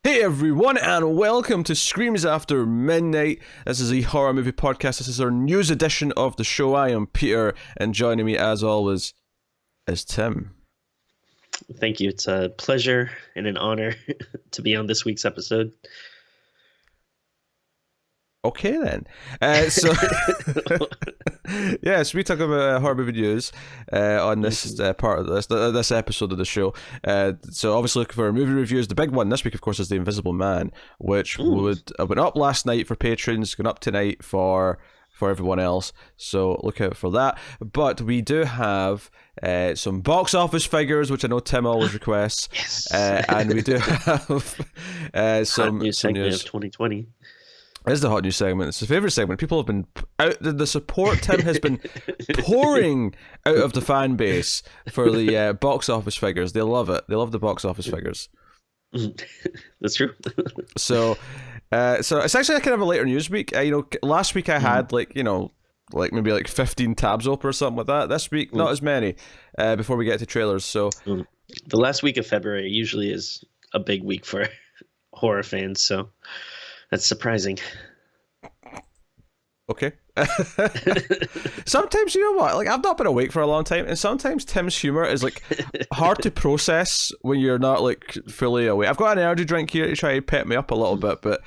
Hey everyone, and welcome to Screams After Midnight. This is a horror movie podcast. This is our news edition of the show. I am Peter, and joining me as always is Tim. Thank you. It's a pleasure and an honor to be on this week's episode. Okay then. So we talk about horror movie news on this part of this episode of the show. So obviously looking for movie reviews. The big one this week, of course, is The Invisible Man, which went up last night for patrons, going up tonight for everyone else. So look out for that. But we do have some box office figures, which I know Tim always requests. Yes. And we do have some news segment news of 2020. It is the hot news segment. It's the favourite segment. People have been out. The support Tim has been pouring out of the fan base for the box office figures. They love it. They love the box office figures. That's true. So it's actually kind of a later news week. Last week I had maybe 15 tabs open or something like that. This week, not as many. Before we get to trailers, so the last week of February usually is a big week for horror fans. So. That's surprising. Okay. Sometimes, you know what? Like, I've not been awake for a long time, and sometimes Tim's humor is hard to process when you're not fully awake. I've got an energy drink here to try to pep me up a little bit, but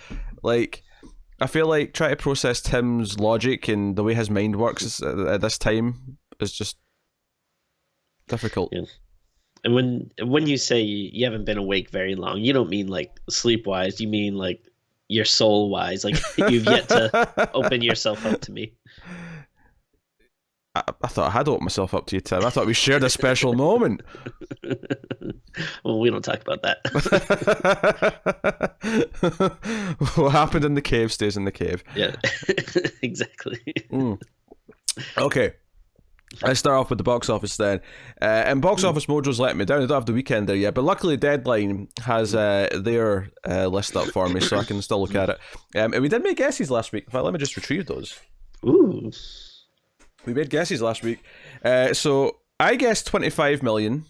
I feel like trying to process Tim's logic and the way his mind works at this time is just difficult. Yeah. And when you say you haven't been awake very long, you don't mean sleep-wise. You mean your soul wise, you've yet to open yourself up to me. I thought I had opened myself up to you, Tim. I thought we shared a special moment. Well, we don't talk about that. What happened in the cave stays in the cave. Yeah, exactly. Okay. Let's start off with the box office then. And Box Office Mojo's letting me down. I don't have the weekend there yet, but luckily Deadline has their list up for me, so I can still look at it. And we did make guesses last week. In fact, let me just retrieve those. Ooh. We made guesses last week. So I guessed 25 million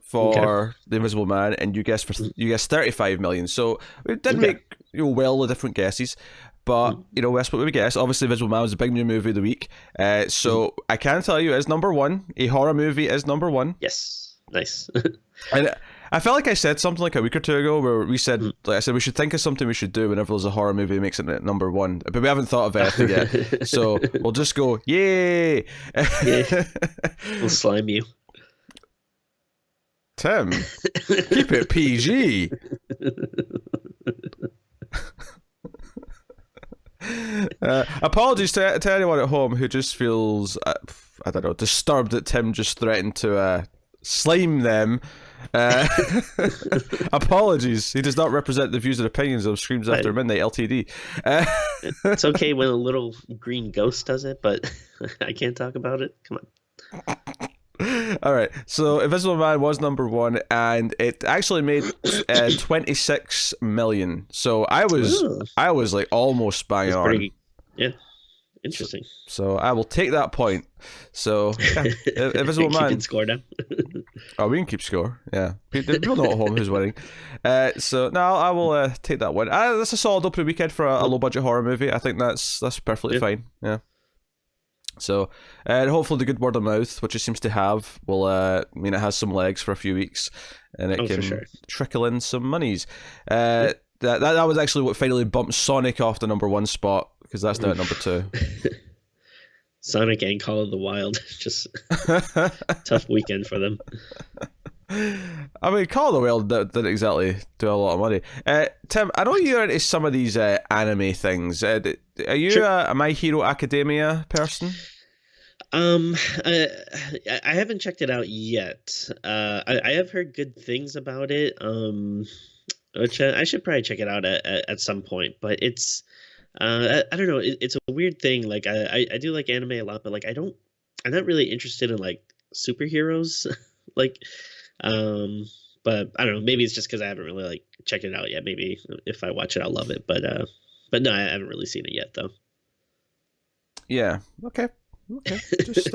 for The Invisible Man, and you guessed 35 million. So we did make well the different guesses. But, that's what we guess. Obviously, Invisible Man was the big new movie of the week. So I can tell you, it's number one. A horror movie is number one. Yes. Nice. And I felt like I said something a week or two ago where we said, I said we should think of something we should do whenever there's a horror movie that makes it at number one. But we haven't thought of anything yet. So we'll just go, yay! Yeah. We'll slime you. Tim, keep it PG. Apologies to anyone at home who just feels disturbed that Tim just threatened to slime them. Apologies, he does not represent the views and opinions of Screams After Midnight Ltd. It's okay when a little green ghost does it, but I can't talk about it. Come on. All right, so Invisible Man was number one, and it actually made 26 million. So I was almost bang on. Pretty, yeah, interesting. So I will take that point. So Invisible Man. Keeping score down. Oh, we can keep score. Yeah, people know at home who's winning. So no, I will take that one. That's a solid opening weekend for a low budget horror movie. I think that's perfectly fine. Yeah. So, hopefully the good word of mouth, which it seems to have, will mean it has some legs for a few weeks, and it can trickle in some monies. That was actually what finally bumped Sonic off the number one spot, because that's now at number two. Sonic and Call of the Wild, just tough weekend for them. I mean, Call of the Wild didn't exactly do a lot of money. Tim, I know you're into some of these anime things. Are you a My Hero Academia person? I haven't checked it out yet. I have heard good things about it. Which I should probably check it out at some point. But it's, I don't know. It's a weird thing. I do like anime a lot, but I'm not really interested in superheroes. But I don't know. Maybe it's just because I haven't really checked it out yet. Maybe if I watch it, I'll love it. But no, I haven't really seen it yet, though. Yeah. Okay. Okay. Just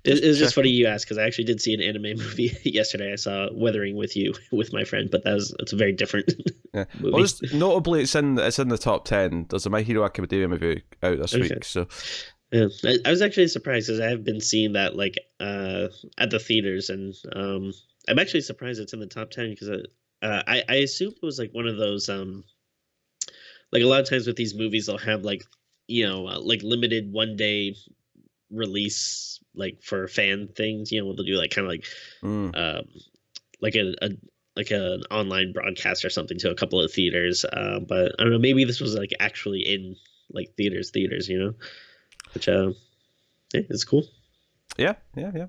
It was just funny checking. you asked because I actually did see an anime movie yesterday. I saw Weathering with You with my friend, but it's a very different Yeah. Well, movie. just notably, it's in the top 10. There's a My Hero Academia movie out this Okay. week. So Yeah, I was actually surprised because I have been seeing that like at the theaters, and I'm actually surprised it's in the top 10 because I assumed it was like one of those like a lot of times with these movies they'll have like like limited 1 day release like for fan things. They'll do like kind of like mm, um like a like an online broadcast or something to a couple of theaters. But I don't know, maybe this was like actually in like theaters, which yeah, it's cool. yeah, yeah, yeah.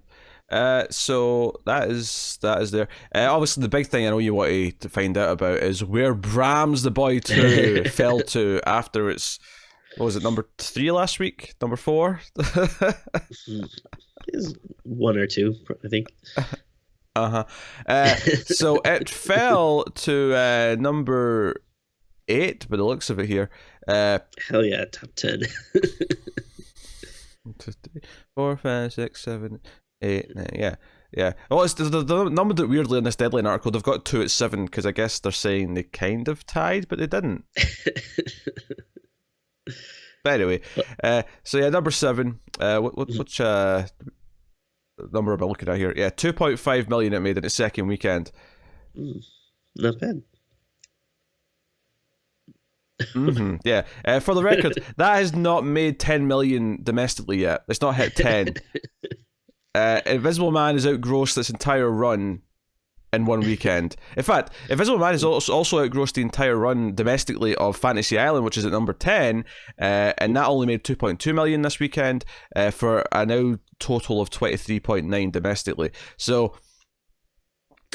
So that is there. Obviously, the big thing I know you wanted to find out about is where Brahms the Boy 2 fell to after its, what was it, number 3 last week? Number 4? Is one or two, I think. Uh-huh. So it fell to number 8 by the looks of it here. Hell yeah, top 10. 2, 3, 4, 5, 6, 7, 8, 9. Yeah, yeah. Oh, it's the number that weirdly in this Deadline article they've got 2 at 7 because I guess they're saying they kind of tied, but they didn't. But anyway, so yeah, number 7. Which number am I looking at here? Yeah, 2.5 million it made in its second weekend. Not bad. Yeah. For the record, that has not made 10 million domestically yet. It's not hit 10. Invisible Man has outgrossed its entire run in one weekend. In fact, Invisible Man has also outgrossed the entire run domestically of Fantasy Island, which is at number 10, and that only made 2.2 million this weekend for a now total of 23.9 domestically. So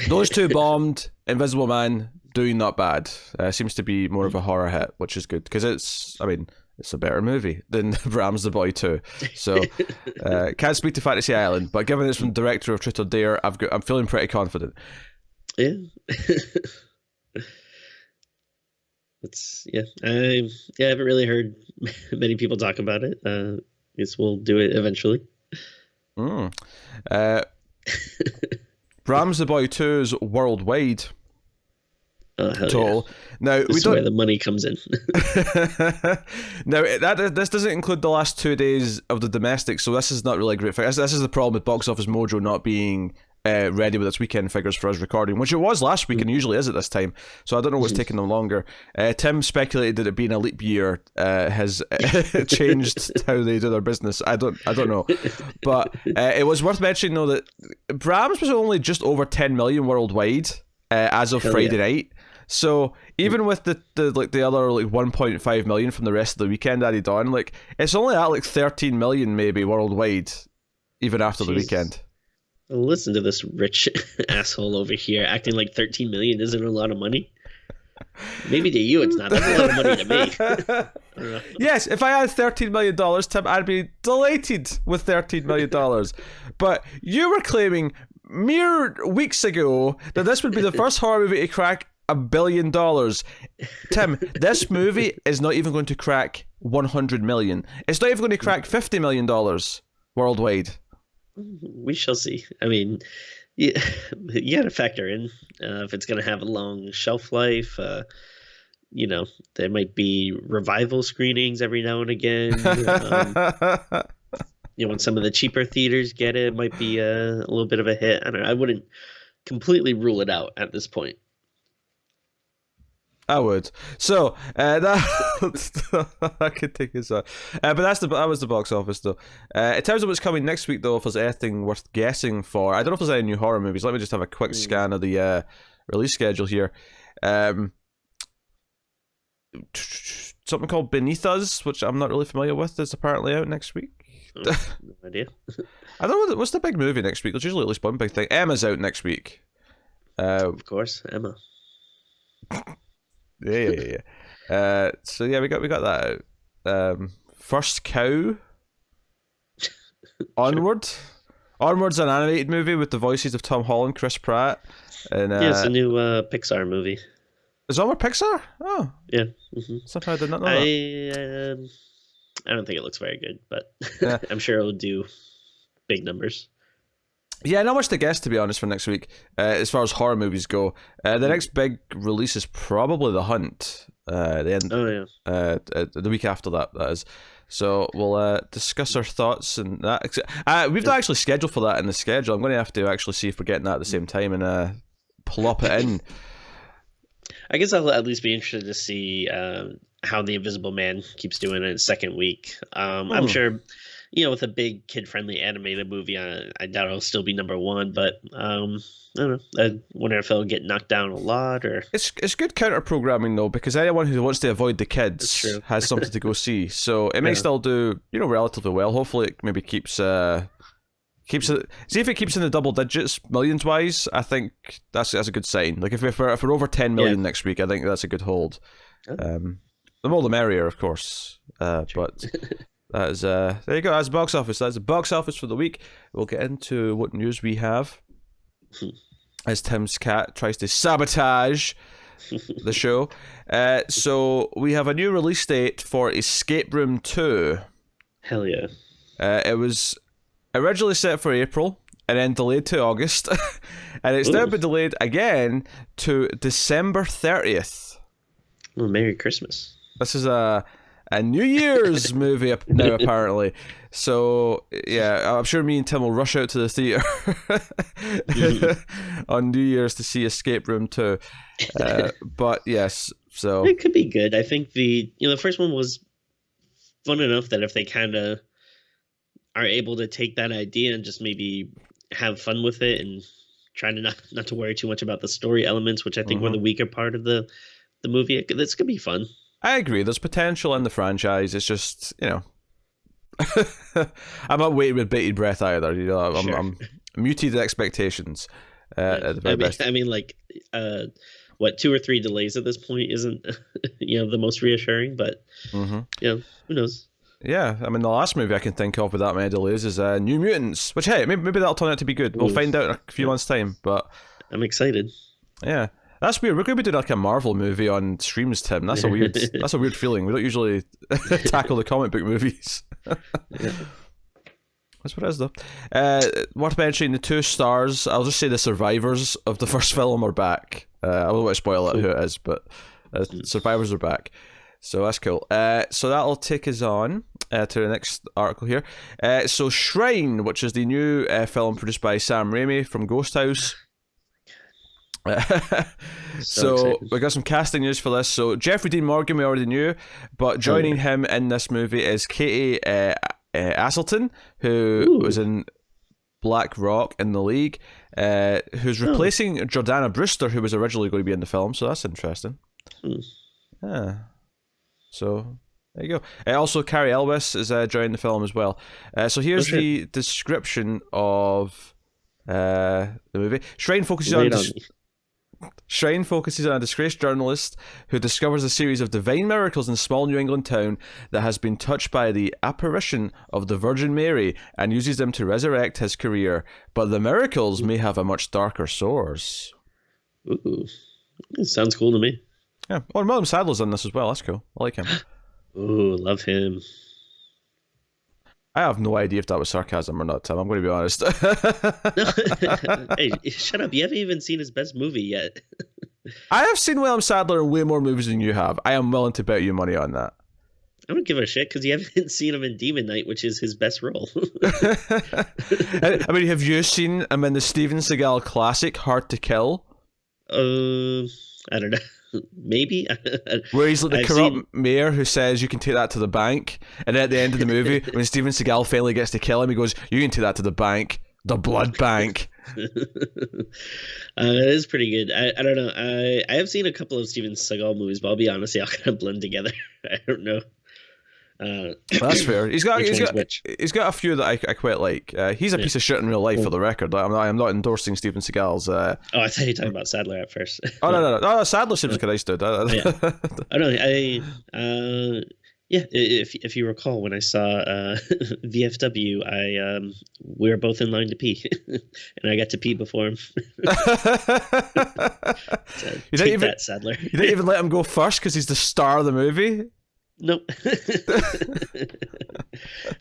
those two bombed. Invisible Man doing not bad. Seems to be more of a horror hit, which is good because it's a better movie than Brahms the Boy 2. So can't speak to Fantasy Island, but given it's from the director of Truth or Dare, I'm feeling pretty confident. Yeah. I haven't really heard many people talk about it. Guess we'll do it eventually. Brahms the Boy 2's worldwide total. Yeah. Now this is where the money comes in. Now this doesn't include the last 2 days of the domestic, so this is not really a great figure. This is the problem with Box Office Mojo not being ready with its weekend figures for us recording, which it was last week and usually is at this time. So I don't know what's taking them longer. Tim speculated that it being a leap year has changed how they do their business. I don't know, but it was worth mentioning though that Brahms was only just over 10 million worldwide as of Friday night. So even with the other like 1.5 million from the rest of the weekend added on, like it's only at like 13 million maybe worldwide, even after the weekend. Listen to this rich asshole over here acting like 13 million isn't a lot of money. Maybe to you it's not. That's a lot of money to me. Yes, if I had $13 million, Tim, I'd be delighted with $13 million. But you were claiming mere weeks ago that this would be the first horror movie to crack $1 billion. Tim, this movie is not even going to crack 100 million. It's not even going to crack $50 million worldwide. We shall see. I mean, you got to factor in if it's going to have a long shelf life. There might be revival screenings every now and again. When some of the cheaper theaters get it, might be a little bit of a hit. I don't know. I wouldn't completely rule it out at this point. I would. So that I could take his but that was the box office though. In terms of what's coming next week though, if there's anything worth guessing for, I don't know if there's any new horror movies. Let me just have a quick scan of the release schedule here. Something called Beneath Us, which I'm not really familiar with, is apparently out next week. No idea. I don't know what's the big movie next week. There's usually at least one big thing. Emma's out next week. Of course, Emma. Yeah. So yeah, we got that out. First Cow. Onward's an animated movie with the voices of Tom Holland, Chris Pratt, and it's a new Pixar movie. Is Onward Pixar? Oh, yeah. Somehow I did not know that. I don't think it looks very good, but Yeah. I'm sure it'll do big numbers. Yeah, not much to guess, to be honest, for next week. As far as horror movies go, the next big release is probably The Hunt. Oh yeah. The week after that is. So we'll discuss our thoughts and that. We've not actually scheduled for that in the schedule. I'm going to have to actually see if we're getting that at the same time and plop it in. I guess I'll at least be interested to see how The Invisible Man keeps doing in its second week. I'm sure, with a big kid-friendly animated movie, I doubt it'll still be number one. But I don't know. I wonder if it'll get knocked down a lot, or it's good counter programming though, because anyone who wants to avoid the kids has something to go see. So it may still do relatively well. Hopefully, it maybe keeps it. See if it keeps in the double digits millions wise. I think that's a good sign. Like if we're over 10 million next week, I think that's a good hold. The more the merrier, of course. But that is there you go. That's box office. That's the box office for the week. We'll get into what news we have as Tim's cat tries to sabotage the show. So we have a new release date for Escape Room 2. Hell yeah! It was originally set for April and then delayed to August, and it's now been delayed again to December 30th. Well, Merry Christmas. This is a New Year's movie now, apparently. So, yeah, I'm sure me and Tim will rush out to the theatre on New Year's to see Escape Room 2. But, yes, so... It could be good. I think the first one was fun enough that if they kind of are able to take that idea and just maybe have fun with it and try to not to worry too much about the story elements, which I think were the weaker part of the movie, this could be fun. I agree. There's potential in the franchise. It's just, I'm not waiting with bated breath either. I'm muted expectations at the very best. I mean, like, 2 or 3 delays at this point isn't, the most reassuring, but, who knows? Yeah, I mean, the last movie I can think of with that many delays is New Mutants, which, hey, maybe that'll turn out to be good. We'll find out in a few months' time, but... I'm excited. Yeah. That's weird. We're going to be doing like a Marvel movie on streams, Tim. That's a weird feeling. We don't usually tackle the comic book movies. That's what it is, though. Worth mentioning, the 2 stars, I'll just say the survivors of the first film are back. I don't want to spoil it, who it is, but survivors are back. So that's cool. So that'll take us on to the next article here. So Shrine, which is the new film produced by Sam Raimi from Ghost House. So we got some casting news for this. So Jeffrey Dean Morgan we already knew, but joining him in this movie is Katie Aselton, who was in Black Rock in The League, who's replacing Jordana Brewster, who was originally going to be in the film. So that's interesting. Yeah. So there you go. Also, Carrie Elwes is joining the film as well. So here's the description of the movie. Shrine focuses on a disgraced journalist who discovers a series of divine miracles in a small New England town that has been touched by the apparition of the Virgin Mary and uses them to resurrect his career. But the miracles may have a much darker source. Ooh, it sounds cool to me. Yeah. Oh, and William Sadler's in this as well. That's cool. I like him. Ooh, love him. I have no idea if that was sarcasm or not, Tim. I'm going to be honest. Hey, shut up. You haven't even seen his best movie yet. I have seen William Sadler in way more movies than you have. I am willing to bet you money on that. I don't give a shit because you haven't seen him in Demon Knight, which is his best role. I mean, have you seen him in the Steven Seagal classic, Hard to Kill? I don't know. Maybe. Where he's like the corrupt mayor who says you can take that to the bank, and then at the end of the movie, when Steven Seagal finally gets to kill him, he goes, "You can take that to the bank, the blood bank." It is pretty good. I don't know. I have seen a couple of Steven Seagal movies, but I'll be honest, they all kind of blend together. I don't know. That's fair. He's got a few that I quite like. He's a piece of shit in real life, for the record. I'm not endorsing Steven Seagal's. Oh, I thought you were talking about Sadler at first. Oh no, Sadler seems like a nice dude. Oh no, if you recall, when I saw VFW, we were both in line to pee, and I got to pee before him. So, Sadler. You didn't even let him go first because he's the star of the movie. Nope.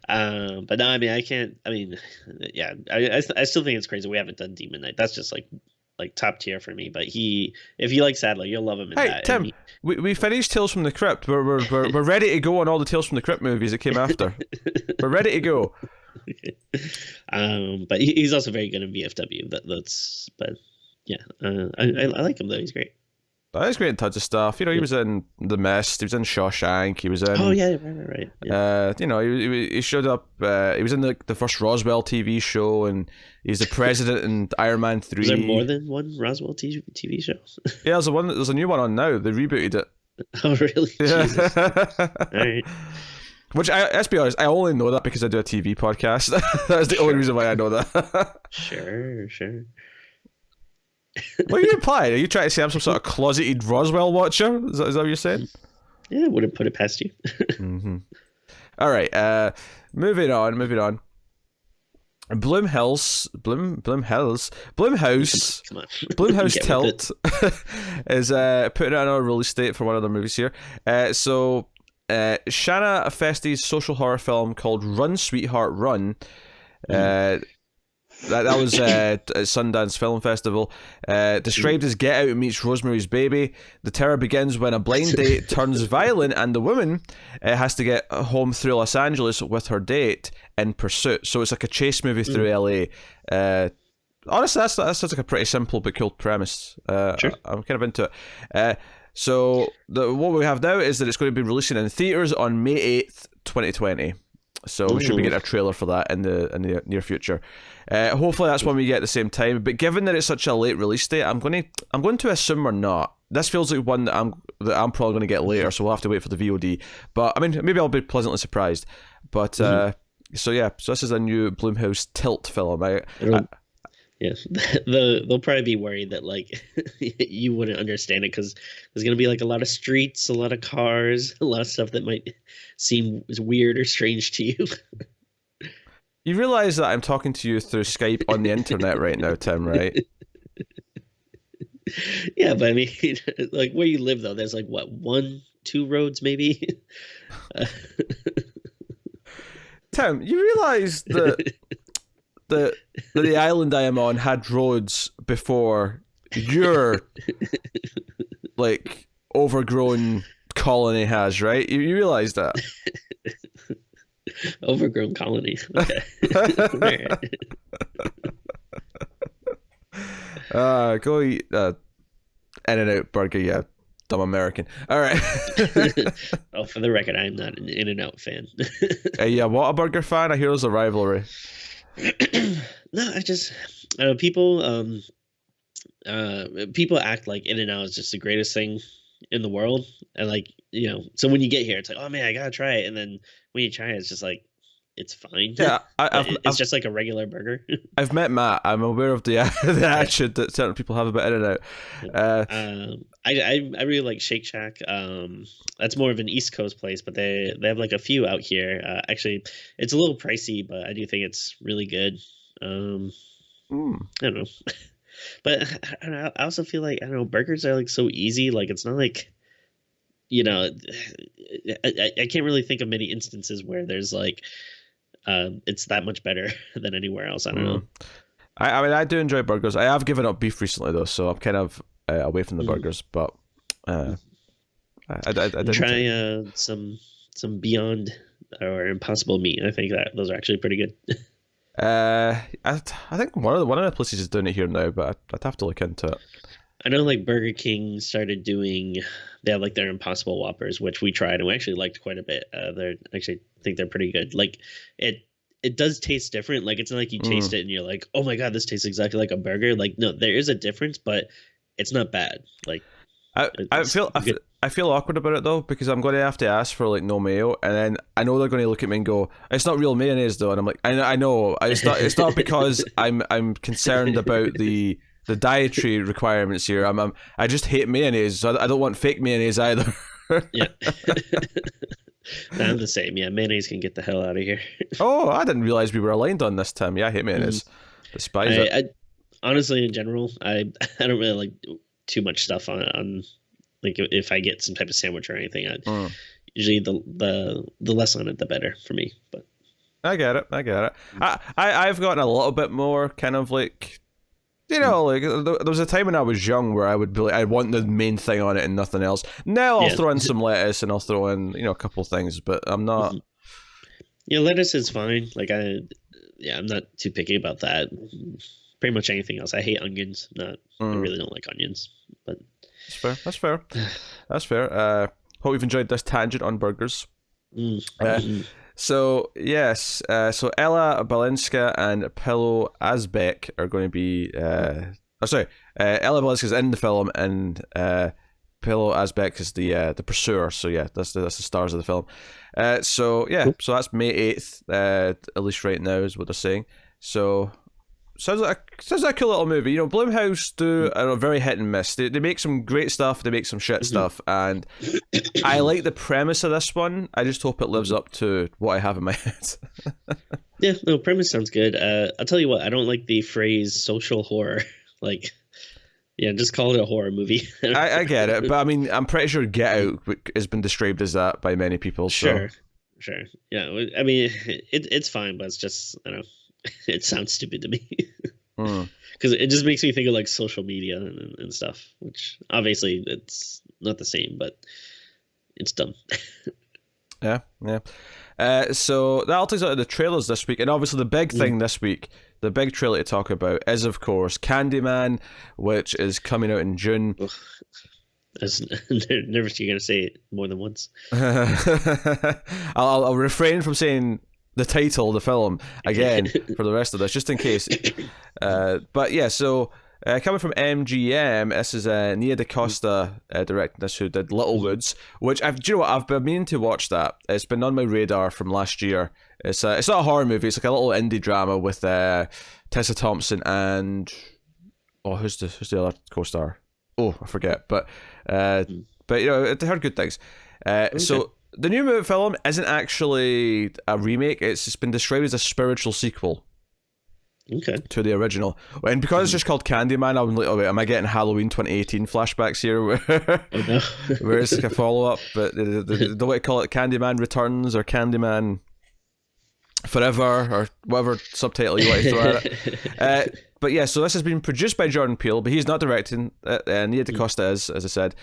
But no, I mean, I can't. I mean, yeah, I still think it's crazy we haven't done Demon Knight. That's just like top tier for me. But if you like Sadler, you'll love him in Hey, that. And Tim, we finished Tales from the Crypt. We're ready to go on all the Tales from the Crypt movies that came after. We're ready to go. But he's also very good in VFW. But yeah, I like him though. He's great. That is great in tons of stuff. You know, he was in The Mist. He was in Shawshank. He was in. Oh yeah, right. Yeah. You know, he showed up. He was in the first Roswell TV show, and he's the president in Iron Man 3. Is there more than one Roswell TV show? Yeah, there's a new one on now. They rebooted it. Oh really? Jesus. All right. Which let's be honest, I only know that because I do a TV podcast. That's the only reason why I know that. Sure. What are you implying? Are you trying to say I'm some sort of closeted Roswell watcher? Is that what you're saying? Yeah, wouldn't put it past you. Mm-hmm. All right. Moving on. Blumhouse Come on. Blumhouse Tilt is putting out another release date for one of their movies here. So Shanna Festi's social horror film called Run Sweetheart Run. That was at Sundance Film Festival. Described as Get Out meets Rosemary's Baby. The terror begins when a blind date turns violent and the woman has to get home through Los Angeles with her date in pursuit. So it's like a chase movie through LA. Honestly, that sounds like a pretty simple but cool premise. Sure. I'm kind of into it. So what we have now is that it's going to be releasing in theaters on May 8th, 2020. So we should be getting a trailer for that in the near future. Hopefully that's when we get at the same time. But given that it's such a late release date, I'm going to assume we're not. This feels like one that I'm probably going to get later, so we'll have to wait for the VOD. But I mean, maybe I'll be pleasantly surprised. But so this is a new Blumhouse Tilt film. Yes, they'll probably be worried that like you wouldn't understand it because there's gonna be like a lot of streets, a lot of cars, a lot of stuff that might seem weird or strange to you. You realize that I'm talking to you through Skype on the internet right now, Tim, right? Yeah, but I mean, like where you live though, there's like what 1-2 roads maybe. Tim, you realize that the island I am on had roads before your like overgrown colony has, right? You realize that? Overgrown colony. Okay. Go eat In-N-Out burger, yeah, dumb American. All right. Oh, for the record, I am not an In-N-Out fan. Yeah, what a burger fan? I hear there's a rivalry. No, people people act like In-N-Out is just the greatest thing in the world, and like so when you get here it's like, oh man, I gotta try it, and then when you try it it's just like it's fine. Yeah, it's just like a regular burger. I've met Matt. I'm aware of the attitude that certain people have about In-N-Out. I really like Shake Shack. That's more of an East Coast place, but they have like a few out here. Actually, it's a little pricey, but I do think it's really good. I don't know, but I also feel like burgers are like so easy. Like it's not like I can't really think of many instances where there's like it's that much better than anywhere else. I don't know. I mean, I do enjoy burgers. I have given up beef recently though, so I'm kind of away from the burgers. But I didn't try some Beyond or Impossible meat. I think that those are actually pretty good. I think one of the places is doing it here now, but I'd have to look into it. I know like Burger King started doing, they have like their Impossible Whoppers, which we tried and we actually liked quite a bit. They're actually think they're pretty good. Like it does taste different. Like it's not like you taste it and you're like, oh my god, this tastes exactly like a burger. Like no, there is a difference, but it's not bad. Like I feel awkward about it though, because I'm going to have to ask for like no mayo, and then I know they're going to look at me and go, "It's not real mayonnaise though," and I'm like, I know, it's not because I'm concerned about the dietary requirements here. I just hate mayonnaise, so I don't want fake mayonnaise either. Yeah. I'm the same. Yeah, mayonnaise can get the hell out of here. Oh, I didn't realize we were aligned on this, Tim. Yeah, I hate mayonnaise. Despise it. I honestly, in general, I don't really like too much stuff on like if I get some type of sandwich or anything. usually the less on it, the better for me. But I get it. I get it. I've gotten a little bit more kind of like, you know, like there was a time when I was young where I would be like, I want the main thing on it and nothing else. Now I'll yeah, throw in some lettuce and I'll throw in, you know, a couple things, but I'm not. yeah, lettuce is fine. Like I'm not too picky about that. Pretty much anything else. I hate onions. Not, I really don't like onions. But That's fair. That's fair. That's fair. Hope you've enjoyed this tangent on burgers. So yes, so Ella Balinska and Pillow Asbeck are going to be. Ella Balinska is in the film, and Pillow Asbeck is the pursuer. So yeah, that's the stars of the film. So yeah, so that's May 8th. At least right now is what they're saying. So sounds like a cool little movie. You know, Blumhouse do are very hit and miss. They make some great stuff. They make some shit stuff, and I like the premise of this one. I just hope it lives up to what I have in my head. yeah, no, premise sounds good. I'll tell you what, I don't like the phrase social horror. Like, yeah, just call it a horror movie. I get it, but I mean, I'm pretty sure Get Out has been described as that by many people. So. Sure. Yeah, I mean, it's fine, but it's just, I don't know. It sounds stupid to me because it just makes me think of like social media and stuff, which obviously it's not the same, but it's dumb. Yeah. So that'll take us out of the trailers this week, and obviously the big thing this week, the big trailer to talk about is of course Candyman, which is coming out in June. I was nervous you're gonna say it more than once. I'll refrain from saying the title of the film again for the rest of this, just in case. But yeah, so coming from MGM, this is Nia DaCosta directing this, who did Littlewoods, which do you know what? I've been meaning to watch that. It's been on my radar from last year. It's not a horror movie. It's like a little indie drama with Tessa Thompson and who's the other co-star? Oh, I forget. But you know, I heard good things. Okay. So. The new film isn't actually a remake. It's just been described as a spiritual sequel to the original. And because it's just called Candyman, I'm like, oh wait, am I getting Halloween 2018 flashbacks here where it's like a follow-up? But the way to call it Candyman Returns or Candyman Forever or whatever subtitle you want to throw at it. But yeah, so this has been produced by Jordan Peele, but he's not directing. Nia DaCosta is, as I said.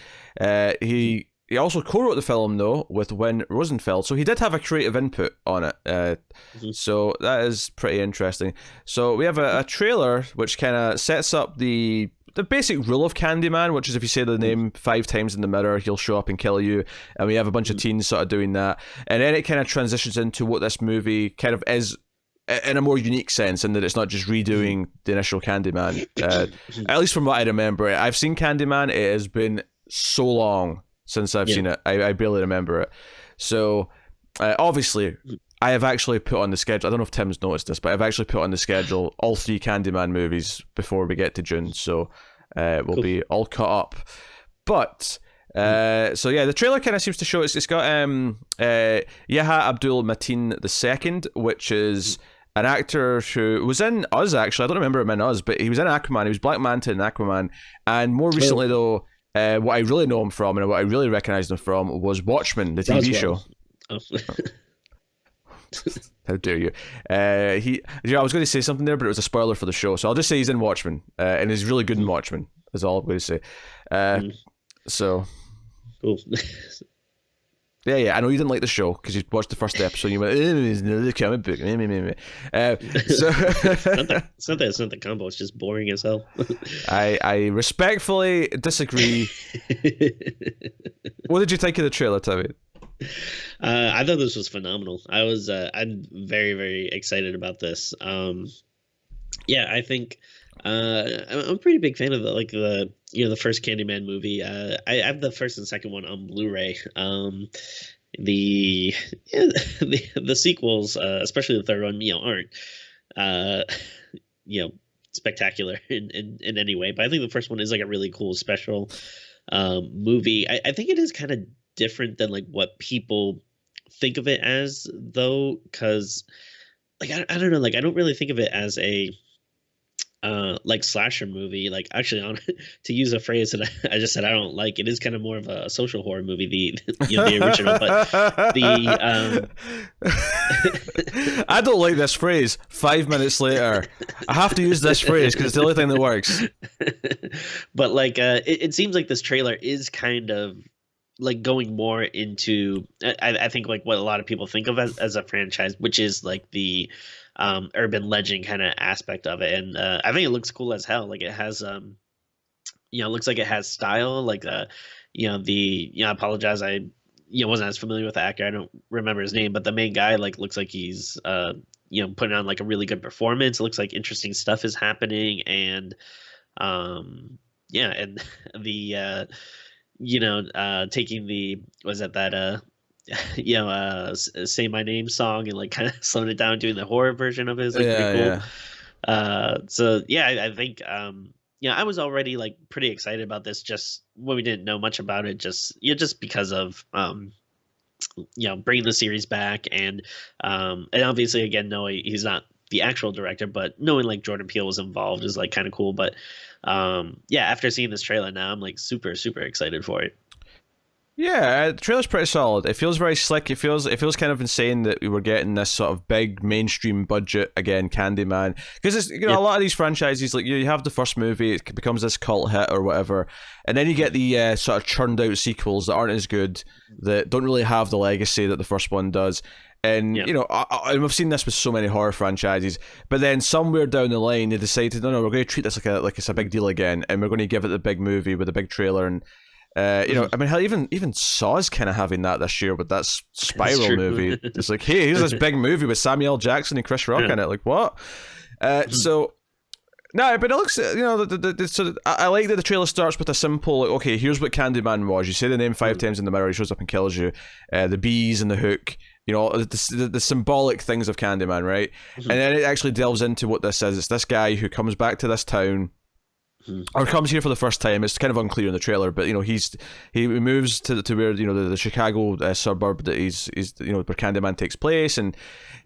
He also co-wrote the film, though, with Win Rosenfeld, so he did have a creative input on it. So that is pretty interesting. So we have a trailer which kind of sets up the basic rule of Candyman, which is if you say the name 5 times in the mirror, he'll show up and kill you. And we have a bunch of teens sort of doing that. And then it kind of transitions into what this movie kind of is in a more unique sense, in that it's not just redoing the initial Candyman. At least from what I remember. I've seen Candyman. It has been so long since I've seen it. I barely remember it. So, obviously, I have actually put on the schedule, I don't know if Tim's noticed this, but I've actually put on the schedule all 3 Candyman movies before we get to June, so we'll be all caught up. But, so yeah, the trailer kind of seems to show, it's got Yaha Abdul Mateen II, which is an actor who was in Us, actually. I don't remember him in Us, but he was in Aquaman. He was Black Manta in Aquaman. And more recently, though, what I really know him from and what I really recognized him from was Watchmen, the TV show. Oh. How dare you? I was going to say something there, but it was a spoiler for the show, so I'll just say he's in Watchmen, and he's really good in Watchmen. Is all I'm going to say. So, cool. Yeah. I know you didn't like the show because you watched the first episode and you went, "It's another comic book." So it's not the combo. It's just boring as hell. I respectfully disagree. What did you think of the trailer, Timmy? I thought this was phenomenal. I'm very, very excited about this. I think I'm a pretty big fan of the first Candyman movie. I have the first and second one on Blu-ray. The sequels, especially the third one, aren't spectacular in any way. But I think the first one is like a really cool special movie. I think it is kind of different than like what people think of it as, though, because like I don't know, like I don't really think of it as a like slasher movie. Like actually, on to use a phrase that I just said I don't like, it is kind of more of a social horror movie. The the original, but the I don't like this phrase. 5 minutes later, I have to use this phrase because it's the only thing that works. but like it seems like this trailer is kind of like going more into I think like what a lot of people think of as a franchise, which is like the urban legend kind of aspect of it. And I think it looks cool as hell. Like it has it looks like it has style. Like I apologize, I wasn't as familiar with the actor. I don't remember his name, but the main guy like looks like he's putting on like a really good performance. It looks like interesting stuff is happening, and and the taking the was it that say my name song and like kind of slowing it down, doing the horror version of it is like pretty cool. Yeah. So yeah, I think I was already like pretty excited about this just when we didn't know much about it, just because of bringing the series back, and obviously again, no, he's not the actual director, but knowing like Jordan Peele was involved is like kind of cool. But after seeing this trailer now, I'm like super super excited for it. Yeah, the trailer's pretty solid. It feels very slick. It feels kind of insane that we were getting this sort of big mainstream budget again, Candyman. Because it's a lot of these franchises, like you have the first movie, it becomes this cult hit or whatever, and then you get the sort of churned out sequels that aren't as good, that don't really have the legacy that the first one does. And I've seen this with so many horror franchises, but then somewhere down the line they decided, no, we're going to treat this like it's a big deal again, and we're going to give it the big movie with a big trailer. And I mean, hell, even Saw's kind of having that this year with that Spiral movie. It's like, hey, here's this big movie with Samuel L. Jackson and Chris Rock in it. Like, what? So, no, but it looks, I like that the trailer starts with a simple, like, okay, here's what Candyman was. You say the name 5 times in the mirror, he shows up and kills you. The bees and the hook, the symbolic things of Candyman, right? And then it actually delves into what this is. It's this guy who comes back to this town, or comes here for the first time. It's kind of unclear in the trailer, but he moves to where the Chicago suburb that he's where Candyman takes place, and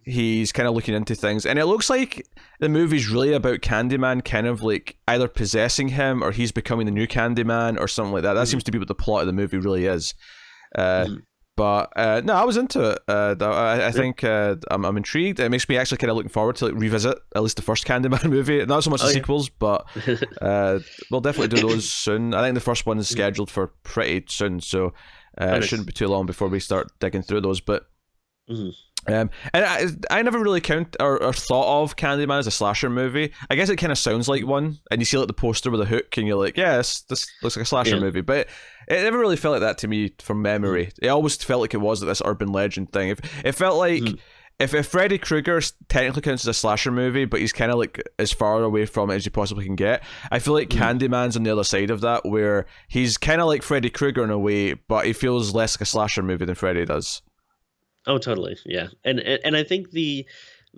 he's kind of looking into things. And it looks like the movie's really about Candyman kind of like either possessing him or he's becoming the new Candyman or something like that. That seems to be what the plot of the movie really is. But no, I was into it. I think I'm intrigued. It makes me actually kind of looking forward to like revisit at least the first Candyman movie. Not so much the sequels, but we'll definitely do those soon. I think the first one is scheduled for pretty soon, so it shouldn't be too long before we start digging through those. But and I never really or thought of Candyman as a slasher movie. I guess it kind of sounds like one, and you see like the poster with a hook, and you're like, yes, this looks like a slasher movie. But it never really felt like that to me from memory. It always felt like it was like this urban legend thing. It felt like if Freddy Krueger technically counts as a slasher movie, but he's kind of like as far away from it as you possibly can get, I feel like Candyman's on the other side of that, where he's kind of like Freddy Krueger in a way, but he feels less like a slasher movie than Freddy does. Oh, totally. Yeah. And I think the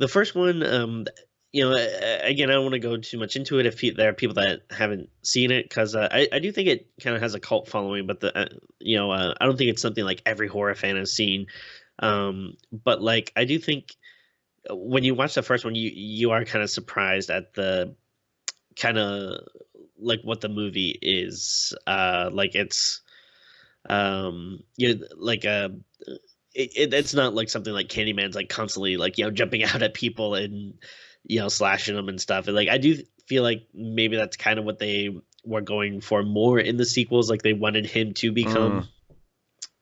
first one, again, I don't want to go too much into it if there are people that haven't seen it, because I do think it kind of has a cult following, but I don't think it's something like every horror fan has seen. But like, I do think when you watch the first one, you are kind of surprised at the kind of like what the movie is. Like it's, it's not like something like Candyman's like constantly like jumping out at people and slashing them and stuff. And like I do feel like maybe that's kind of what they were going for more in the sequels. Like they wanted him to become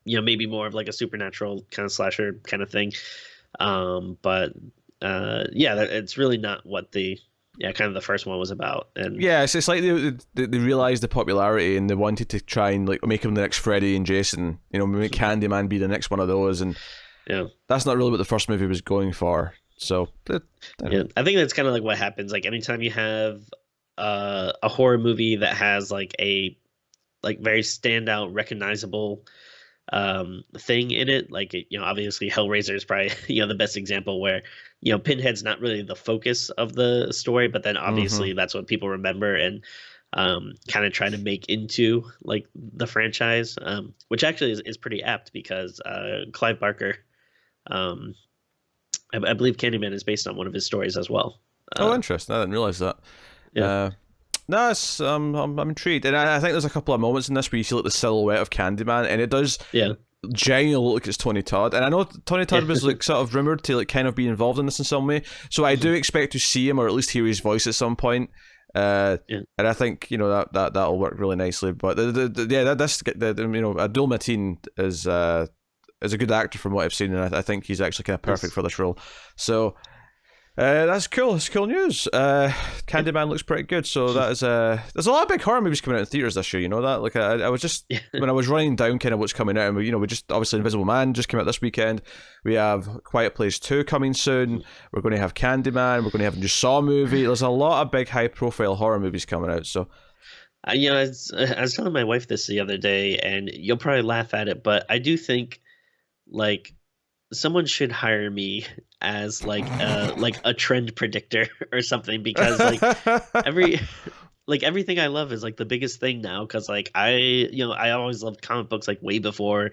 maybe more of like a supernatural kind of slasher kind of thing. But it's really not what the kind of the first one was about. And yeah, it's like they realized the popularity and they wanted to try and like make him the next Freddy and Jason, make Candyman be the next one of those, and that's not really what the first movie was going for. So I think that's kind of like what happens. Like anytime you have a horror movie that has like a very standout, recognizable thing in it, like obviously Hellraiser is probably the best example, where Pinhead's not really the focus of the story, but then obviously that's what people remember and kind of try to make into like the franchise, which actually is pretty apt, because Clive Barker, I believe Candyman is based on one of his stories as well. Oh, interesting. I didn't realize that. Yeah. No, I'm intrigued, and I think there's a couple of moments in this where you see like the silhouette of Candyman, and it does Yeah. genuinely look like it's Tony Todd. And I know Tony Todd Yeah. was like sort of rumored to like kind of be involved in this in some way, so I do expect to see him or at least hear his voice at some point. Yeah. And I think that'll work really nicely. But Abdul Mateen is a good actor from what I've seen, and I think he's actually kind of perfect for this role. So. That's cool. That's cool news. Candyman looks pretty good. So that is there's a lot of big horror movies coming out in theaters this year. You know that? Like I was just Yeah. when I was writing down kind of what's coming out, and we just obviously Invisible Man just came out this weekend. We have Quiet Place 2 coming soon. We're going to have Candyman. We're going to have a new Saw movie. There's a lot of big high profile horror movies coming out. So I was telling my wife this the other day, and you'll probably laugh at it, but I do think like someone should hire me as like a trend predictor or something, because like every like everything I love is like the biggest thing now, because like I always loved comic books like way before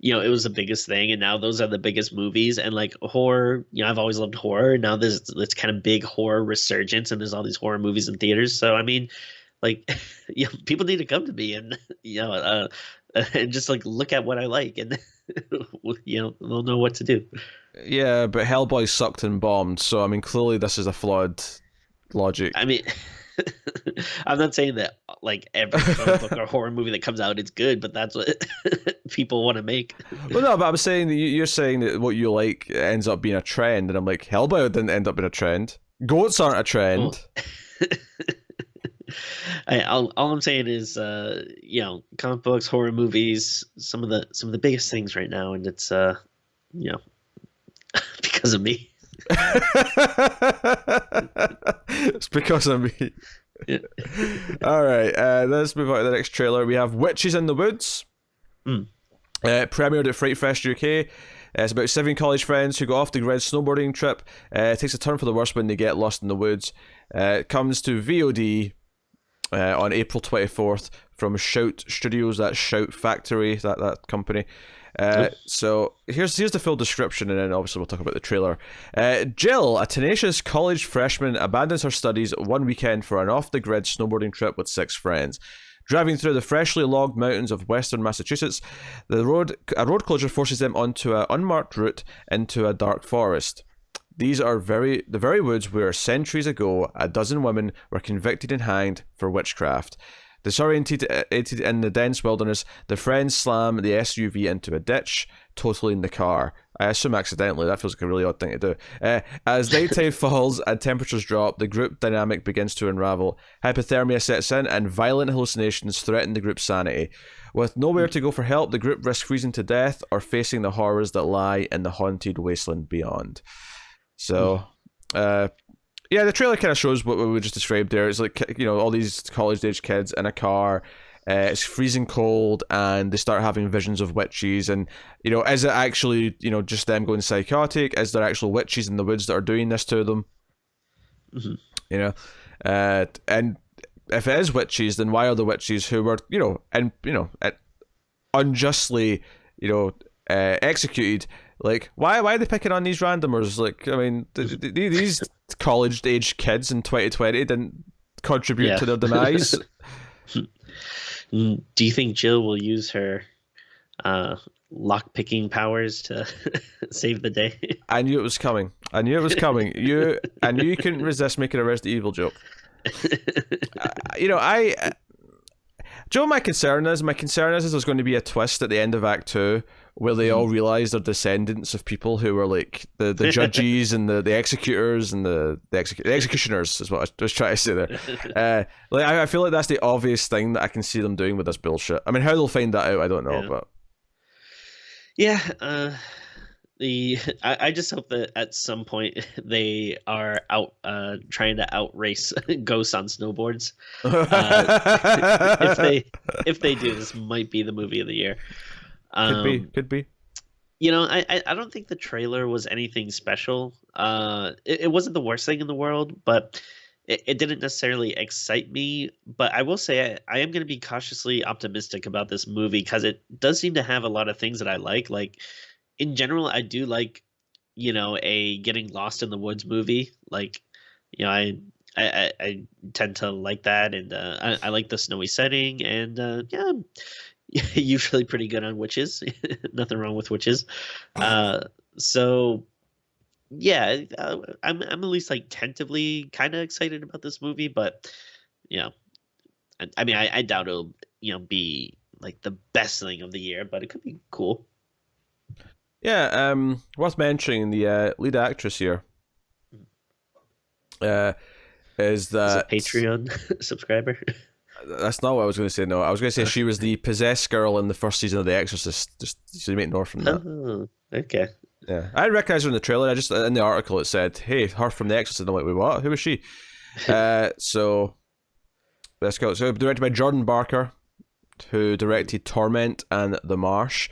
it was the biggest thing, and now those are the biggest movies. And like horror, I've always loved horror, and now there's this kind of big horror resurgence, and there's all these horror movies in theaters. So I mean, like people need to come to me and and just like look at what I like, and they'll know what to do. yeah, but Hellboy sucked and bombed. So I mean, clearly this is a flawed logic. I mean, I'm not saying that like every comic book or horror movie that comes out is good, but that's what people want to make. Well, no, but I'm saying that you're saying that what you like ends up being a trend, and I'm like, Hellboy didn't end up being a trend. Goats aren't a trend. Well, all I'm saying is, comic books, horror movies, some of the biggest things right now, and it's because of me. It's because of me. Yeah. All right, let's move on to the next trailer. We have Witches in the Woods. Premiered at Fright Fest UK. It's about 7 college friends who go off the grid snowboarding trip. It takes a turn for the worse when they get lost in the woods. It comes to VOD on April 24th from Shout Studios, that Shout Factory, that company. So here's the full description, and then obviously we'll talk about the trailer. Jill, a tenacious college freshman, abandons her studies one weekend for an off-the-grid snowboarding trip with 6 friends. Driving through the freshly logged mountains of western Massachusetts, a road closure forces them onto an unmarked route into a dark forest. These are the very woods where centuries ago a dozen women were convicted and hanged for witchcraft. Disoriented in the dense wilderness, the friends slam the SUV into a ditch, totaling the car. I assume accidentally. That feels like a really odd thing to do. As nighttime falls and temperatures drop, the group dynamic begins to unravel. Hypothermia sets in, and violent hallucinations threaten the group's sanity. With nowhere to go for help, the group risk freezing to death or facing the horrors that lie in the haunted wasteland beyond. So, yeah, the trailer kind of shows what we just described there. It's like, all these college-age kids in a car. It's freezing cold, and they start having visions of witches. And, is it actually, just them going psychotic? Is there actual witches in the woods that are doing this to them? Mm-hmm. And if it is witches, then why are the witches who were, unjustly, executed? Like, why are they picking on these randomers? Like, I mean, these college-age kids in 2020 didn't contribute to their demise. Do you think Jill will use her lock-picking powers to save the day? I knew it was coming. I knew you couldn't resist making a Resident Evil joke. Joe, my concern is there's going to be a twist at the end of Act 2 where they all realize they're descendants of people who were like the judges and the executors and the executioners is what I was trying to say there. I feel like that's the obvious thing that I can see them doing with this bullshit. I mean, how they'll find that out, I don't know, but yeah. I just hope that at some point they are out trying to outrace ghosts on snowboards. If they do, this might be the movie of the year. Could be. I don't think the trailer was anything special. It wasn't the worst thing in the world, but it didn't necessarily excite me. But I will say I am going to be cautiously optimistic about this movie, because it does seem to have a lot of things that I like. Like, in general, I do like, a getting lost in the woods movie. Like, I I tend to like that, and I like the snowy setting, and yeah, I'm usually pretty good on witches. Nothing wrong with witches. Uh, so yeah, I'm at least like tentatively kind of excited about this movie, but you know, I mean, I doubt it'll be like the best thing of the year, but it could be cool. Yeah, worth mentioning the lead actress here uh, is Is a that Patreon subscriber. that's not what I was going to say. No, I was going to say Uh, she was the possessed girl in the first season of The Exorcist. Just so you make north from that. oh, okay. Yeah, I didn't recognize her in the trailer. I just in the article it said, "Hey, her from The Exorcist." I'm like, "Wait, what? Who was she?" So let's go. So directed by Jordan Barker, who directed Torment and The Marsh.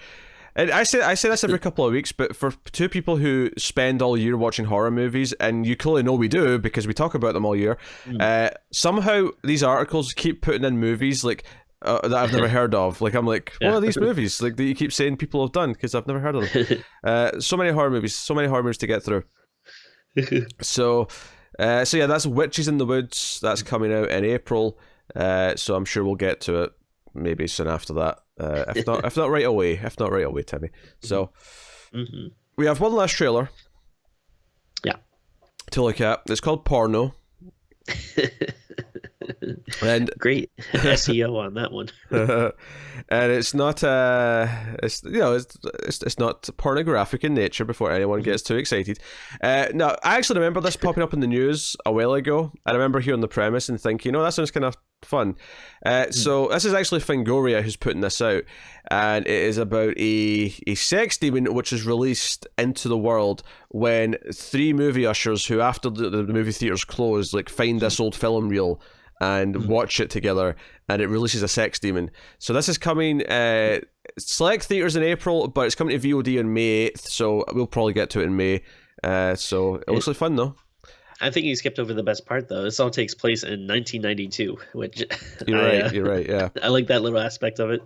And I say this every couple of weeks, but for two people who spend all year watching horror movies, and you clearly know we do because we talk about them all year, Mm. somehow these articles keep putting in movies like that I've never heard of. Like I'm like, what Yeah. are these movies like that you keep saying people have done because I've never heard of them. So many horror movies, to get through. So, so yeah, that's Witches in the Woods. That's coming out in April. So I'm sure we'll get to it maybe soon after that. If not right away. If not right away, Timmy. So Hmm. we have one last trailer Yeah. to look at. It's called Porno, and Great SEO on that one. and it's not it's not pornographic in nature. Before anyone gets too excited, no, I actually remember this popping up in the news a while ago. I remember hearing the premise and thinking, that sounds kind of fun. So this is actually Fangoria who's putting this out, and it is about a sex demon which is released into the world when three movie ushers who, after the movie theaters close, like find this old film reel and watch it together, and it releases a sex demon. So this is coming select theaters in April, but it's coming to VOD on May 8th, so we'll probably get to it in May. So it looks like fun though. I think you skipped over the best part though. This all takes place in 1992, which You're right, yeah. I like that little aspect of it.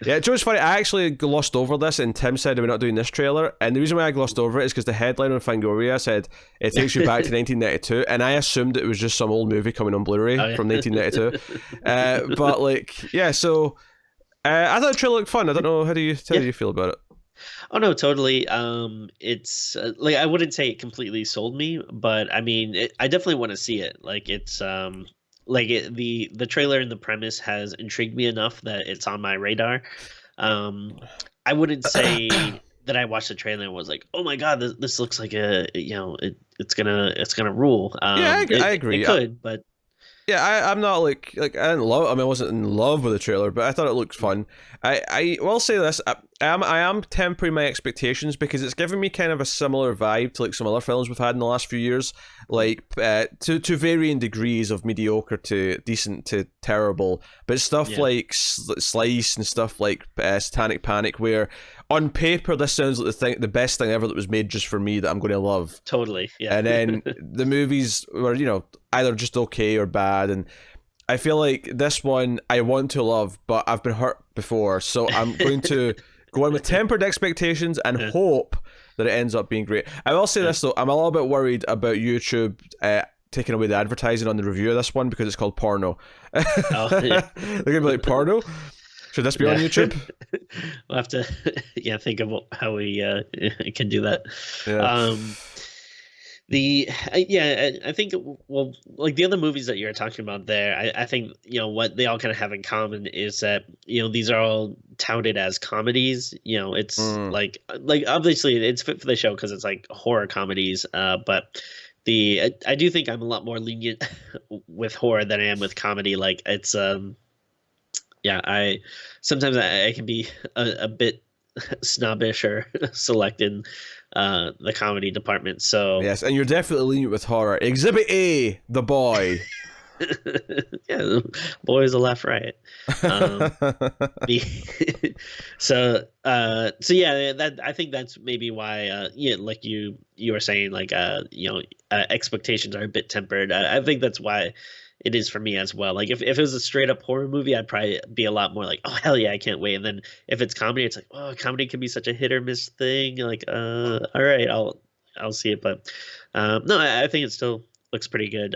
Yeah, it's always funny. I actually glossed over this, and Tim said we're not doing this trailer. And the reason why I glossed over it is because the headline on Fangoria said it takes you back to 1992, and I assumed it was just some old movie coming on Blu-ray from 1992. But like, yeah. So I thought the trailer looked fun. I don't know how do you feel about it? Oh no, totally. It's like I wouldn't say it completely sold me, but I mean, I definitely want to see it. Like it's the trailer and the premise has intrigued me enough that it's on my radar. I wouldn't say that I watched the trailer and was like, "Oh my god, this looks like it's gonna rule." Yeah, I agree. It could, but Yeah, I'm not like I didn't love. I mean, I wasn't in love with the trailer, but I thought it looked fun. I will say this: I am tempering my expectations because it's giving me kind of a similar vibe to like some other films we've had in the last few years, like to varying degrees of mediocre to decent to terrible. But stuff like Slice and stuff like Satanic Panic, where on paper this sounds like the best thing ever that was made just for me that I'm going to love. totally, yeah. And then the movies were, either just okay or bad. And I feel like this one I want to love, but I've been hurt before. So I'm going to go in with tempered expectations and hope that it ends up being great. I will say this, though. I'm a little bit worried about YouTube taking away the advertising on the review of this one because it's called Porno. Oh, yeah. They're going to be like, Porno? Should this be on YouTube? We'll have to think of how we can do that. Yeah. I think, well, like the other movies that you're talking about there, I think what they all kind of have in common is that these are all touted as comedies. It's like obviously it's fit for the show because it's like horror comedies, but I do think I'm a lot more lenient with horror than I am with comedy. Like it's I sometimes I can be a bit snobbish or select in the comedy department. So Yes, and you're definitely lenient with horror. Exhibit A, The Boy. yeah, boys will laugh riot. So yeah, that I think that's maybe why like you were saying, like expectations are a bit tempered. I think that's why it is for me as well. Like if it was a straight up horror movie, I'd probably be a lot more like, oh hell yeah, I can't wait. And then if it's comedy, it's like, oh, comedy can be such a hit or miss thing. Like all right, I'll see it. But no, I think it still looks pretty good.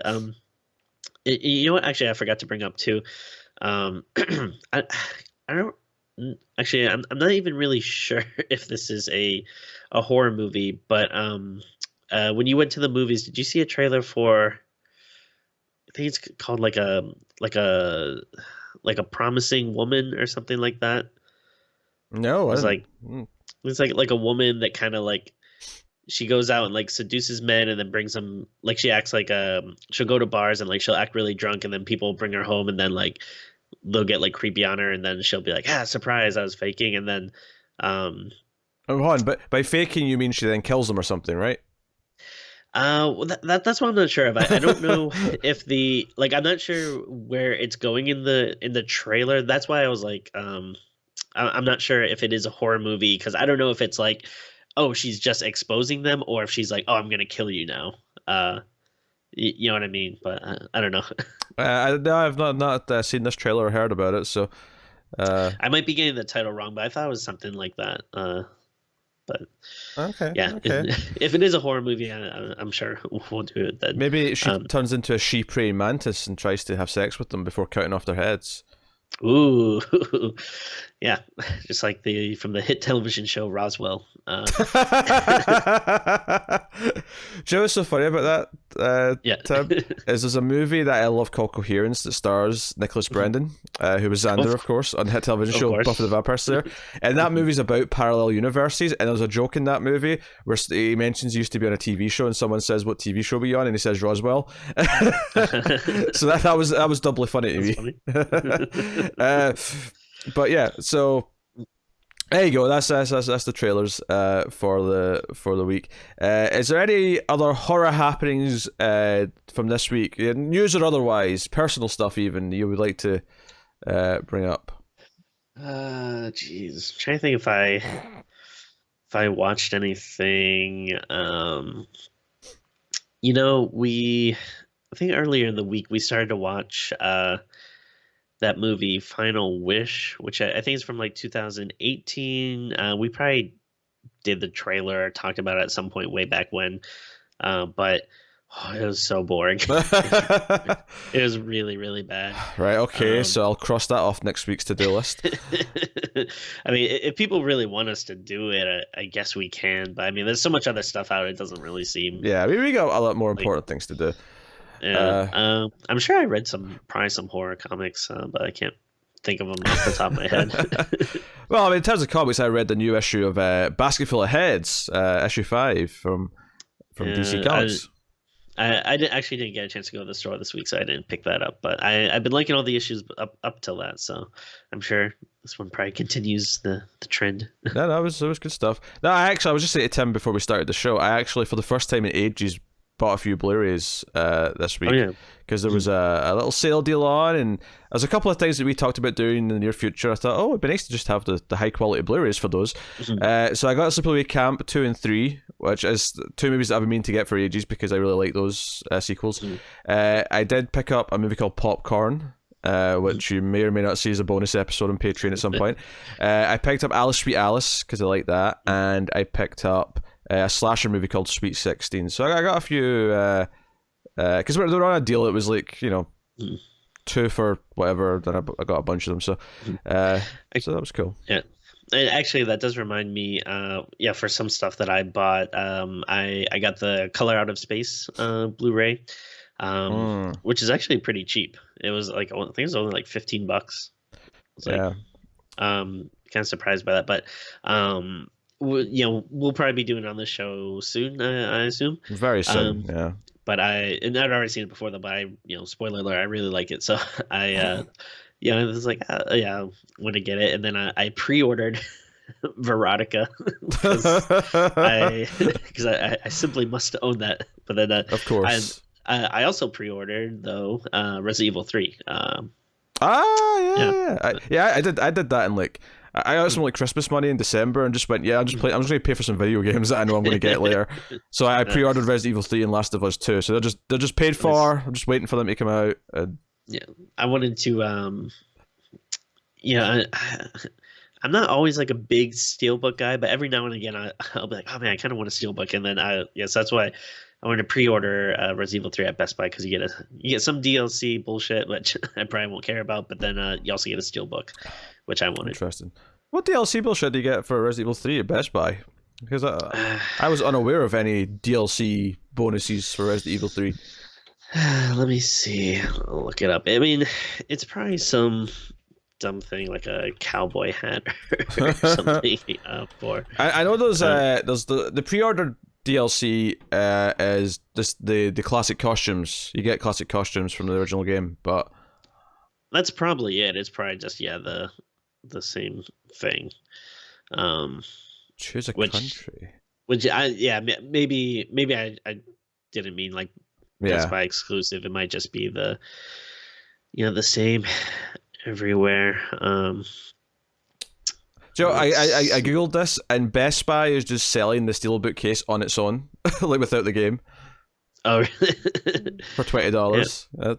You know what? Actually, I forgot to bring up too. I I don't actually. I'm not even really sure if this is a horror movie, but when you went to the movies, did you see a trailer for? I think it's called like a like a promising woman or something like that. No, I It's didn't. like it's like a woman that kind of like she goes out and like seduces men and then brings them like she acts like she'll go to bars and like she'll act really drunk and then people bring her home and then like they'll get like creepy on her and then she'll be like, ah, surprise, I was faking, and then um Oh, hold on, but by faking you mean she then kills them or something, right? well, that's what I'm not sure of. I don't know if the like I'm not sure where it's going in the trailer. That's why I was like, I'm not sure if it is a horror movie because I don't know if it's like, oh, she's just exposing them, or if she's like, oh, I'm gonna kill you now. You know what I mean? But I don't know. No, I've not seen this trailer or heard about it, so I might be getting the title wrong, but I thought it was something like that. But okay, yeah, okay. if it is a horror movie, I'm sure we'll do it then. Maybe she Um, turns into a she-praying mantis and tries to have sex with them before cutting off their heads. ooh, yeah, just like the from the hit television show Roswell. Do you know what's so funny about that, Yeah. Tim? Is there's a movie that I love called Coherence that stars Nicholas Brendan, who was Xander, of, of course, on the hit television of show Buffy the course. Vampire Slayer. And that movie's about parallel universes, and there's a joke in that movie where he mentions he used to be on a TV show, and someone says, "What TV show were you on?" And he says, "Roswell." So that was doubly funny to That's me. funny. But yeah, so there you go. That's the trailers for the week. Is there any other horror happenings from this week, news or otherwise, personal stuff even you would like to bring up? Jeez, trying to think if I watched anything. You know, I think earlier in the week we started to watch that movie Final Wish, which I think is from like 2018. We probably did the trailer or talked about it at some point way back when, but oh, it was so boring. It was really, really bad. Right. Okay. Um, So I'll cross that off next week's to-do list. I mean, if people really want us to do it, I guess we can. But I mean, there's so much other stuff out. It doesn't really seem Yeah. I mean, we got a lot more like, important things to do. yeah. I'm sure I read probably some horror comics, but I can't think of them off the top of my head. Well, I mean, in terms of comics, I read the new issue of Basket Full of Heads, issue 5 from DC Yeah, Comics. I actually didn't get a chance to go to the store this week, so I didn't pick that up. But I've been liking all the issues up till that, so I'm sure this one probably continues the trend. No, that was good stuff. No, I was just saying to Tim before we started the show, I actually, for the first time in ages, bought a few Blu-rays this Oh week yeah. because there was a little sale deal on, and there's a couple of things that we talked about doing in the near future. I thought, oh, it'd be nice to just have the high quality Blu-rays for those. So I got Sleepaway Camp 2 and 3, which is two movies that I've been meaning to get for ages because I really like those sequels. I did pick up a movie called Popcorn. Which you may or may not see as a bonus episode on Patreon at some point. I picked up Alice Sweet Alice because I like that, and I picked up a slasher movie called Sweet 16. So I got a few because they're on a deal. It was like 2 for whatever. Then I got a bunch of them. So so that was cool. Yeah. And actually, that does remind me. Yeah, for some stuff that I bought, I got the Color Out of Space Blu-ray, which is actually pretty cheap. It was like I think it was only like $15. It's like, Yeah, kind of surprised by that, but we'll probably be doing it on the show soon. I assume. very soon. Yeah. But and I'd already seen it before though. But spoiler alert, I really like it. So I, it was like, yeah, I want to get it, and then I pre-ordered Veronica because I simply must own that. But then Of course. I also pre-ordered though Resident Evil 3. Yeah. I did that in like I got some like Christmas money in December and just went, yeah, I'm just going to pay for some video games that I know I'm going to get later. So I pre-ordered Resident Evil 3 and Last of Us 2. So they're just paid for. I'm just waiting for them to come out. Yeah, I wanted to I'm not always like a big steelbook guy, but every now and again I'll be like, oh man, I kind of want a steelbook, and then so that's why I I want to pre-order Resident Evil 3 at Best Buy because you get some DLC bullshit, which I probably won't care about, but then you also get a steelbook, which I wanted. Interesting. What DLC bullshit do you get for Resident Evil 3 at Best Buy? Because I was unaware of any DLC bonuses for Resident Evil 3. Let me see. I'll look it up. I mean, it's probably some dumb thing like a cowboy hat or something for. I know there's the pre-order DLC is just the classic costumes. You get classic costumes from the original game, but that's probably it. It's probably just the same thing. Choose a country. Which maybe I didn't mean like Best Buy exclusive. It might just be the same everywhere. Joe, I googled this, and Best Buy is just selling the steelbook case on its own, like without the game. Oh, for $20. Yeah.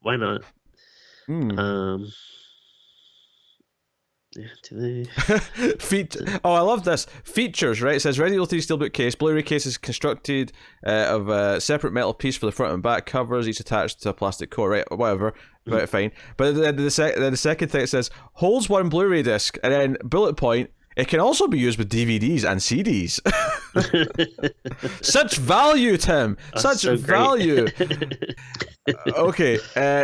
Why not? I love this. Features, right? It says Resident Evil 3 Steelbook case. Blu-ray case is constructed of a separate metal piece for the front and back covers, each attached to a plastic core, right? Whatever. Right, fine. But the second thing it says, holds one Blu-ray disc, and then bullet point, it can also be used with DVDs and CDs. Such value, Tim. Such so value. Okay,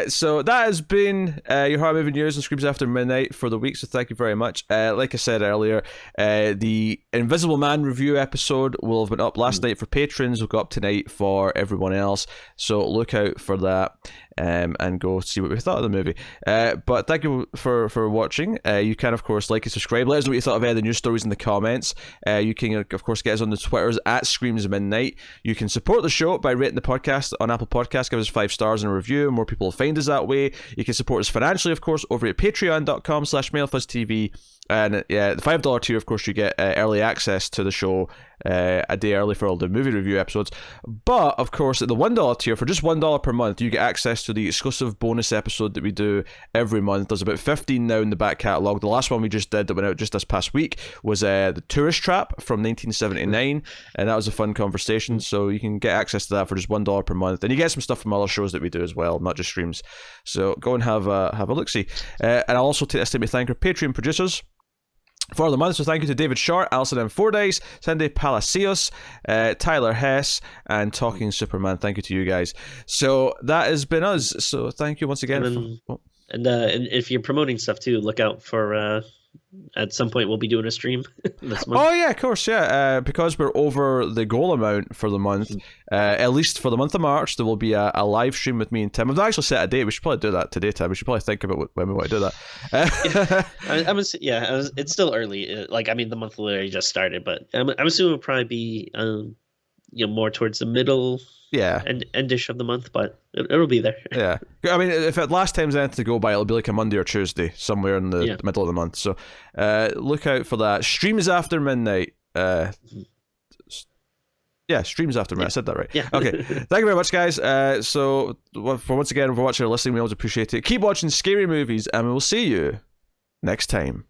so that has been your horror movie news and Screams After Midnight for the week, so thank you very much. Like I said earlier, the Invisible Man review episode will have been up last night for patrons, will go up tonight for everyone else, so look out for that. And go see what we thought of the movie. But thank you for watching. You can, of course, like and subscribe. Let us know what you thought of any of the news stories in the comments. You can, of course, get us on the Twitters at Screams Midnight. You can support the show by rating the podcast on Apple Podcasts. Give us 5 stars and a review. More people will find us that way. You can support us financially, of course, over at patreon.com/MailFuzzTV. And yeah, the $5 tier, of course, you get early access to the show a day early for all the movie review episodes. But, of course, at the $1 tier, for just $1 per month, you get access to the exclusive bonus episode that we do every month. There's about 15 now in the back catalogue. The last one we just did that went out just this past week was The Tourist Trap from 1979, and that was a fun conversation. So you can get access to that for just $1 per month. And you get some stuff from other shows that we do as well, not just streams. So go and have a look-see. And I'll also take this time to thank our Patreon producers for the month. So thank you to David Short, Alison M. Fordyce, Sandy Palacios, Tyler Hess, and Talking Superman. Thank you to you guys. So that has been us. So thank you once again. And if you're promoting stuff too, look out for at some point we'll be doing a stream this month. Oh yeah, of course, yeah. Because we're over the goal amount for the month, at least for the month of March, there will be a live stream with me and Tim. I've not actually set a date. We should probably do that today, Tim. We should probably think about when we want to do that. It's still early. The month literally just started, but I'm assuming it'll probably be more towards the middle. Yeah. Endish of the month, but it'll be there. Yeah. I mean, if at last time's anything to go by, it'll be like a Monday or Tuesday, somewhere in the middle of the month. So look out for that. Streams After Midnight. Streams After Midnight. I said that right. Yeah. Okay. Thank you very much, guys. So once again, for watching or listening, we always appreciate it. Keep watching scary movies, and we will see you next time.